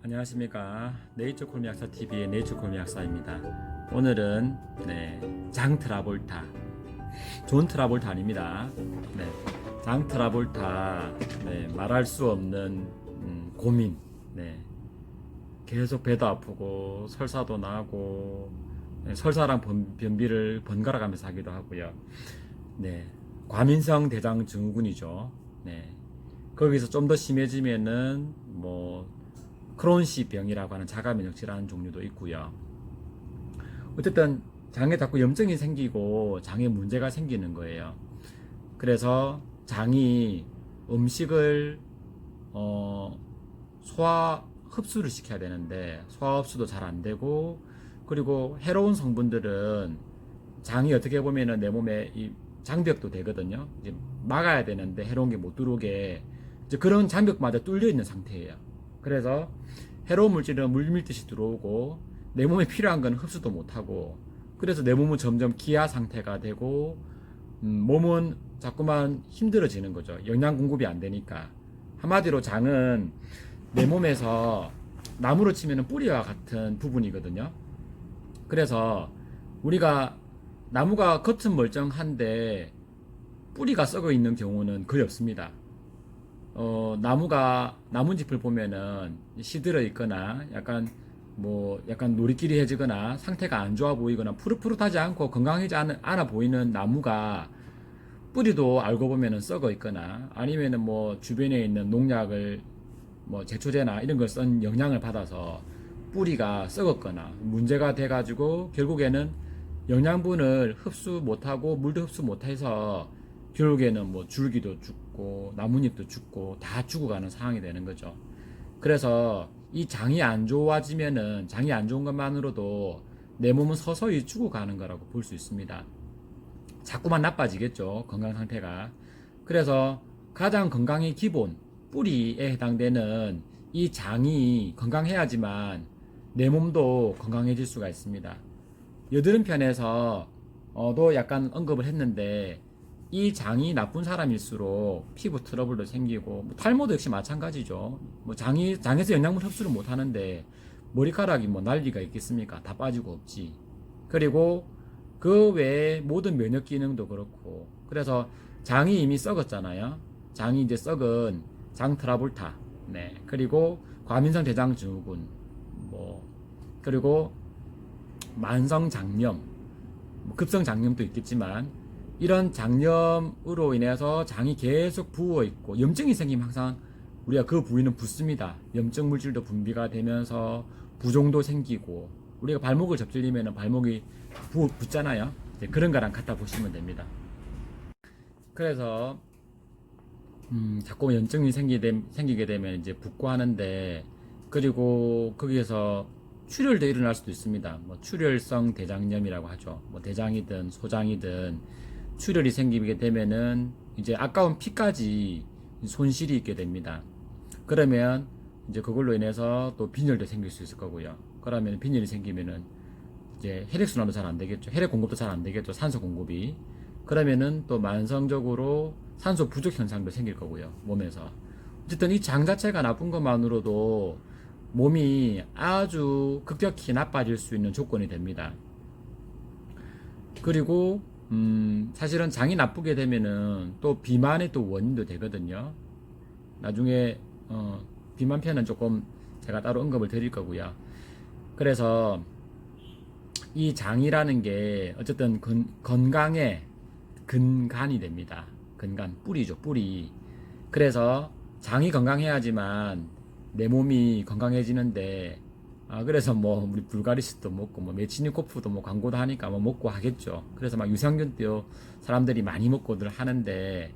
안녕하십니까. 네이처콜미약사TV의 네이처콜미약사입니다. 오늘은 장 트라볼타, 존 트라볼타 아닙니다. 장 트라볼타, 말할 수 없는 고민. 계속 배도 아프고 설사도 나고 설사랑 변비를 번갈아 가면서 하기도 하고요. 과민성 대장 증후군이죠. 거기서 좀 더 심해지면은 크론시 병이라고 하는 자가면역 질환 종류도 있고요. 어쨌든 장에 자꾸 염증이 생기고 장에 문제가 생기는 거예요. 그래서 장이 음식을 소화 흡수를 시켜야 되는데 소화 흡수도 잘 안 되고, 그리고 해로운 성분들은 장이 어떻게 보면은 내 몸에 이 장벽도 되거든요. 이제 막아야 되는데 해로운 게 못 들어오게 이제 그런 장벽마저 뚫려 있는 상태예요. 그래서 해로운 물질은 물밀듯이 들어오고 내 몸에 필요한 건 흡수도 못하고, 그래서 내 몸은 점점 기아 상태가 되고 몸은 자꾸만 힘들어지는 거죠. 영양 공급이 안 되니까. 한마디로 장은 내 몸에서 나무로 치면 뿌리와 같은 부분이거든요. 그래서 우리가 나무가 겉은 멀쩡한데 뿌리가 썩어 있는 경우는 거의 없습니다. 나뭇잎을 보면은 시들어 있거나 약간 노리끼리해지거나 상태가 안 좋아 보이거나 푸릇푸릇하지 않고 건강하지 않아 보이는 나무가 뿌리도 알고 보면은 썩어 있거나, 아니면은 주변에 있는 농약을 제초제나 이런 걸 쓴 영향을 받아서 뿌리가 썩었거나 문제가 돼가지고 결국에는 영양분을 흡수 못하고 물도 흡수 못해서 결국에는 줄기도 죽고 나뭇잎도 죽고 다 죽어가는 상황이 되는 거죠. 그래서 이 장이 안 좋아지면은, 장이 안 좋은 것만으로도 내 몸은 서서히 죽어가는 거라고 볼 수 있습니다. 자꾸만 나빠지겠죠, 건강 상태가. 그래서 가장 건강의 기본, 뿌리에 해당되는 이 장이 건강해야지만 내 몸도 건강해질 수가 있습니다. 여드름 편에서 도 약간 언급을 했는데, 이 장이 나쁜 사람일수록 피부 트러블도 생기고, 탈모도 역시 마찬가지죠. 장에서 영양분 흡수를 못 하는데 머리카락이 난리가 있겠습니까? 다 빠지고 없지. 그리고 그 외에 모든 면역 기능도 그렇고, 그래서 장이 이미 썩었잖아요. 장이 이제 썩은 장 트라볼타, 그리고 과민성 대장 증후군, 그리고 만성 장염, 급성 장염도 있겠지만, 이런 장염으로 인해서 장이 계속 부어 있고 염증이 생기면 항상 우리가 그 부위는 붓습니다. 염증 물질도 분비가 되면서 부종도 생기고, 우리가 발목을 접질리면 발목이 붓잖아요. 그런 거랑 갖다 보시면 됩니다. 그래서 자꾸 염증이 생기게 되면 이제 붓고 하는데, 그리고 거기에서 출혈도 일어날 수도 있습니다. 출혈성 대장염이라고 하죠. 대장이든 소장이든 출혈이 생기게 되면은 이제 아까운 피까지 손실이 있게 됩니다. 그러면 이제 그걸로 인해서 또 빈혈도 생길 수 있을 거고요. 그러면 빈혈이 생기면은 이제 혈액순환도 잘 안 되겠죠. 혈액 공급도 잘 안 되겠죠. 산소 공급이. 그러면은 또 만성적으로 산소 부족 현상도 생길 거고요, 몸에서. 어쨌든 이 장 자체가 나쁜 것만으로도 몸이 아주 급격히 나빠질 수 있는 조건이 됩니다. 그리고 사실은 장이 나쁘게 되면은 또 비만의 또 원인도 되거든요. 나중에 비만 편은 조금 제가 따로 언급을 드릴 거고요. 그래서 이 장이라는 게 어쨌든 건강의 근간이 됩니다. 근간, 뿌리죠, 뿌리. 그래서 장이 건강해야지만 내 몸이 건강해지는데, 그래서 우리 불가리스도 먹고 메치니코프도 광고도 하니까 먹고 하겠죠. 그래서 유산균도 사람들이 많이 먹고들 하는데,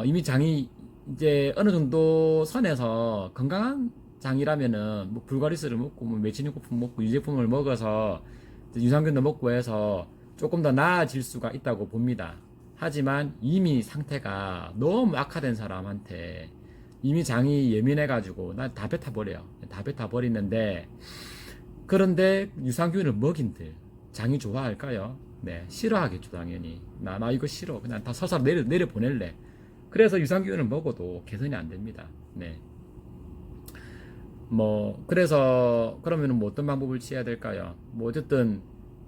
이미 장이 이제 어느 정도 선에서 건강한 장이라면은 불가리스를 먹고 메치니코프 먹고 유제품을 먹어서 유산균도 먹고 해서 조금 더 나아질 수가 있다고 봅니다. 하지만 이미 상태가 너무 악화된 사람한테 이미 장이 예민해가지고 나 다 뱉어버려요. 다 뱉어버리는데, 그런데 유산균을 먹인들 장이 좋아할까요? 싫어하겠죠, 당연히. 나 이거 싫어. 그냥 다 서서 내려 보낼래. 그래서 유산균을 먹어도 개선이 안 됩니다. 뭐 그래서 그러면은 뭐 어떤 방법을 취해야 될까요? 뭐 어쨌든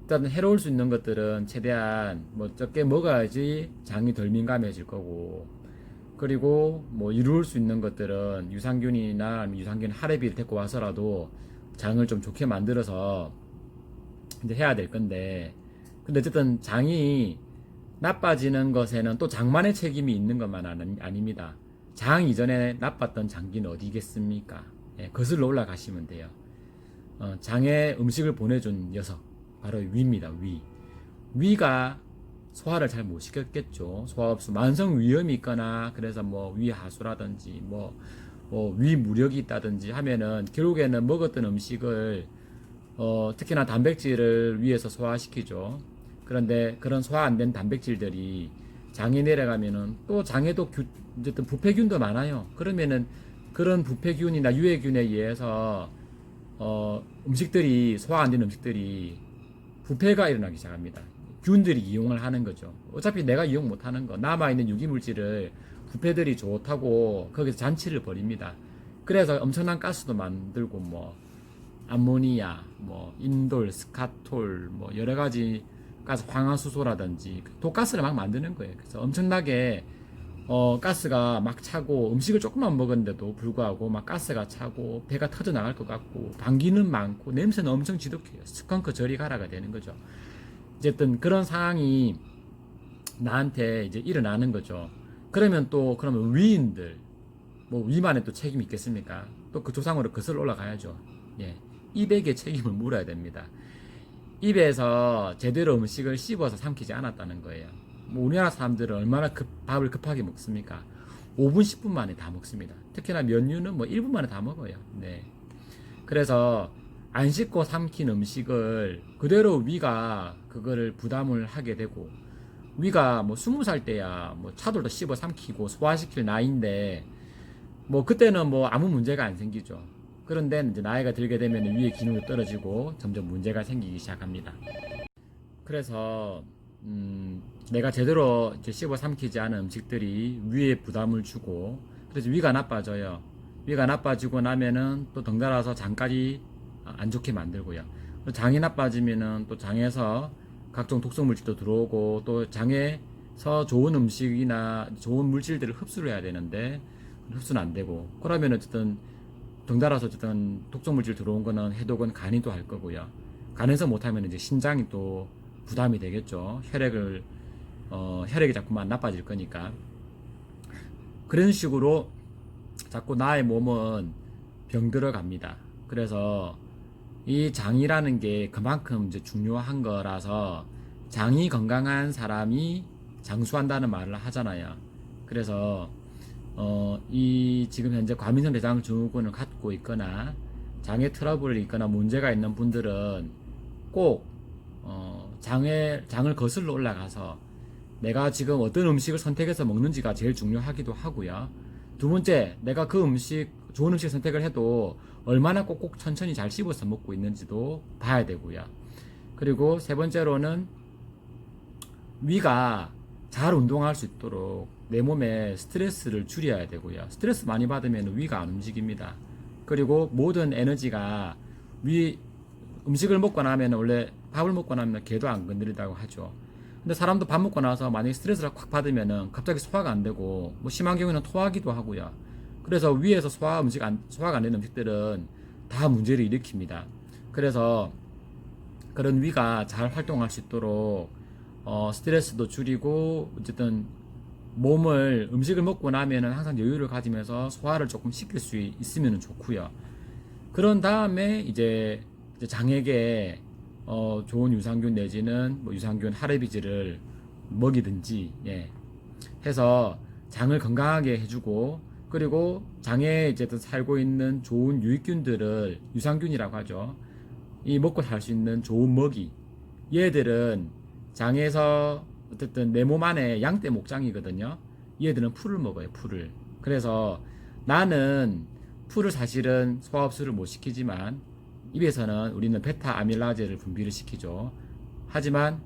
일단 해로울 수 있는 것들은 최대한 뭐 적게 먹어야지 장이 덜 민감해질 거고, 그리고 뭐 이루을 수 있는 것들은 유산균이나 아니면 유산균 할애비를 데리고 와서라도 장을 좀 좋게 만들어서 이제 해야 될 건데, 근데 어쨌든 장이 나빠지는 것에는 또 장만의 책임이 있는 것만 아닙니다. 장 이전에 나빴던 장기는 어디겠습니까? 예, 거슬러 올라가시면 돼요. 장에 음식을 보내준 녀석, 바로 위입니다. 위가 소화를 잘 못 시켰겠죠. 소화흡수, 만성 위염이 있거나 그래서 뭐 위하수라든지 뭐 위무력이 있다든지 하면은 결국에는 먹었던 음식을 특히나 단백질을 위에서 소화시키죠. 그런데 그런 소화 안 된 단백질들이 장에 내려가면은 또 장에도 어쨌든 부패균도 많아요. 그러면은 그런 부패균이나 유해균에 의해서 음식들이 소화 안 된 음식들이 부패가 일어나기 시작합니다. 균들이 이용을 하는 거죠. 어차피 내가 이용 못 하는 거, 남아있는 유기물질을 부패들이 좋다고 거기서 잔치를 벌입니다. 그래서 엄청난 가스도 만들고 뭐 암모니아, 뭐 인돌, 스카톨, 뭐 여러 가지 가스, 황화수소라든지 독가스를 막 만드는 거예요. 그래서 엄청나게 가스가 막 차고, 음식을 조금만 먹었는데도 불구하고 막 가스가 차고 배가 터져 나갈 것 같고 방귀는 많고 냄새는 엄청 지독해요. 스컹크 저리 가라가 되는 거죠. 어쨌든 그런 상황이 나한테 이제 일어나는 거죠. 그러면 위인들, 뭐 위만에 또 책임이 있겠습니까? 또 그 조상으로 거슬러 올라가야죠. 예. 입에게 책임을 물어야 됩니다. 입에서 제대로 음식을 씹어서 삼키지 않았다는 거예요. 뭐 우리나라 사람들은 얼마나 밥을 급하게 먹습니까? 5분, 10분 만에 다 먹습니다. 특히나 면류는 뭐 1분 만에 다 먹어요. 네. 그래서 안 씻고 삼킨 음식을 그대로 위가 그거를 부담을 하게 되고, 위가 뭐 20살 때야 뭐 차돌도 씹어 삼키고 소화시킬 나이인데 뭐 그때는 뭐 아무 문제가 안 생기죠. 그런데 이제 나이가 들게 되면 위의 기능이 떨어지고 점점 문제가 생기기 시작합니다. 그래서 내가 제대로 이제 씹어 삼키지 않은 음식들이 위에 부담을 주고, 그래서 위가 나빠져요. 위가 나빠지고 나면은 또 덩달아서 장까지 안 좋게 만들고요. 장이 나빠지면은 또 장에서 각종 독성 물질도 들어오고, 또 장에서 좋은 음식이나 좋은 물질들을 흡수를 해야 되는데 흡수는 안 되고, 그러면 어쨌든 덩달아서 어쨌든 독성 물질 들어온 거는 해독은 간이 또 할 거고요. 간에서 못하면 이제 신장이 또 부담이 되겠죠. 혈액이 자꾸만 나빠질 거니까. 그런 식으로 자꾸 나의 몸은 병들어 갑니다. 그래서 이 장이라는 게 그만큼 이제 중요한 거라서 장이 건강한 사람이 장수한다는 말을 하잖아요. 그래서 이 지금 현재 과민성 대장 증후군을 갖고 있거나 장에 트러블이 있거나 문제가 있는 분들은 꼭 장을 거슬러 올라가서 내가 지금 어떤 음식을 선택해서 먹는지가 제일 중요하기도 하고요. 두 번째, 내가 그 좋은 음식 선택을 해도 얼마나 꼭꼭 천천히 잘 씹어서 먹고 있는지도 봐야 되고요. 그리고 세 번째로는 위가 잘 운동할 수 있도록 내 몸에 스트레스를 줄여야 되고요. 스트레스 많이 받으면 위가 안 움직입니다. 그리고 모든 에너지가 음식을 먹고 나면, 원래 밥을 먹고 나면 개도 안 건드린다고 하죠. 근데 사람도 밥 먹고 나서 만약에 스트레스를 콱 받으면은 갑자기 소화가 안 되고, 뭐 심한 경우에는 토하기도 하고요. 그래서 위에서 소화가 안 되는 음식들은 다 문제를 일으킵니다. 그래서 그런 위가 잘 활동할 수 있도록 스트레스도 줄이고, 어쨌든 음식을 먹고 나면은 항상 여유를 가지면서 소화를 조금 시킬 수 있으면 좋고요. 그런 다음에 이제 장에게 좋은 유산균 내지는 뭐 유산균 할애비질을 먹이든지, 예, 해서 장을 건강하게 해주고, 그리고 장에 이제 살고 있는 좋은 유익균들을 유산균이라고 하죠. 이 먹고 살 수 있는 좋은 먹이, 얘들은 장에서 어쨌든 내 몸 안에 양떼 목장이거든요. 얘들은 풀을 먹어요, 풀을. 그래서 나는 풀을 사실은 소화흡수를 못 시키지만 입에서는 우리는 베타 아밀라제를 분비를 시키죠. 하지만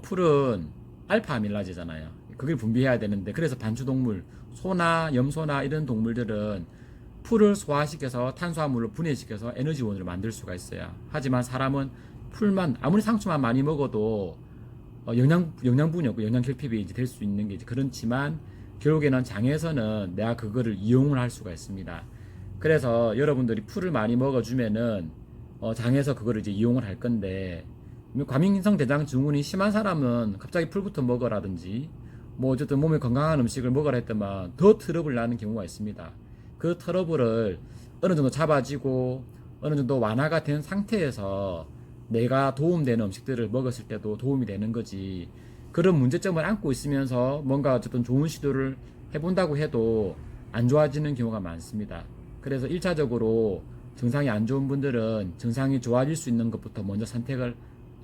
풀은 알파 아밀라제잖아요. 그걸 분비해야 되는데, 그래서 반추동물, 소나 염소나 이런 동물들은 풀을 소화시켜서 탄수화물을 분해시켜서 에너지원으로 만들 수가 있어요. 하지만 사람은 풀만 아무리 상추만 많이 먹어도 영양분이 없고 영양 결핍이 이제 될 수 있는 게 이제 그렇지만 결국에는 장에서는 내가 그거를 이용을 할 수가 있습니다. 그래서 여러분들이 풀을 많이 먹어주면은 장에서 그거를 이제 이용을 할 건데 과민성 대장 증후군이 심한 사람은 갑자기 풀부터 먹어라든지 뭐 어쨌든 몸에 건강한 음식을 먹으라 했더만 더 트러블 나는 경우가 있습니다. 그 트러블을 어느 정도 잡아지고 어느 정도 완화가 된 상태에서 내가 도움되는 음식들을 먹었을 때도 도움이 되는 거지. 그런 문제점을 안고 있으면서 뭔가 어쨌든 좋은 시도를 해본다고 해도 안 좋아지는 경우가 많습니다. 그래서 1차적으로 증상이 안 좋은 분들은 증상이 좋아질 수 있는 것부터 먼저 선택을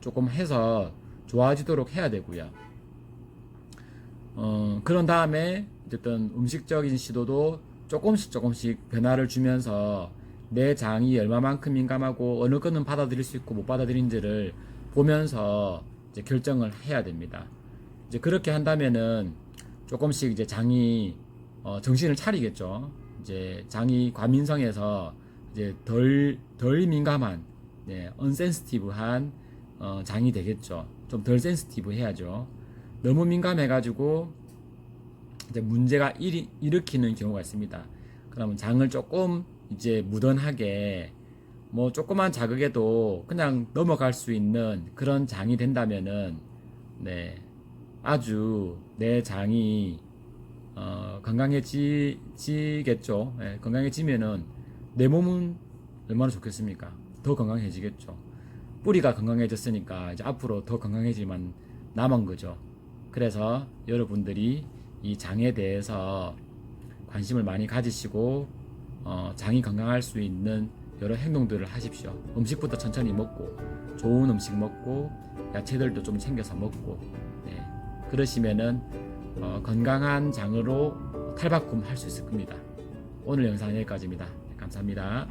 조금 해서 좋아지도록 해야 되고요. 그런 다음에 어쨌든 음식적인 시도도 조금씩 변화를 주면서 내 장이 얼마만큼 민감하고 어느 거는 받아들일 수 있고 못 받아들인지를 보면서 이제 결정을 해야 됩니다. 이제 그렇게 한다면은 조금씩 이제 장이 정신을 차리겠죠. 이제 장이 과민성에서 이제 덜 민감한, 네, 언센스티브한 장이 되겠죠. 좀 덜 센스티브 해야죠. 너무 민감해가지고 이제 문제가 일으키는 경우가 있습니다. 그러면 장을 조금 이제 무던하게 뭐 조그만 자극에도 그냥 넘어갈 수 있는 그런 장이 된다면은 네, 아주 내 장이 건강해지겠죠. 네, 건강해지면은 내 몸은 얼마나 좋겠습니까? 더 건강해지겠죠. 뿌리가 건강해졌으니까 이제 앞으로 더 건강해질만 남은 거죠. 그래서 여러분들이 이 장에 대해서 관심을 많이 가지시고 장이 건강할 수 있는 여러 행동들을 하십시오. 음식부터 천천히 먹고 좋은 음식 먹고 야채들도 좀 챙겨서 먹고, 네, 그러시면은 건강한 장으로 탈바꿈 할 수 있을 겁니다. 오늘 영상은 여기까지입니다. 감사합니다.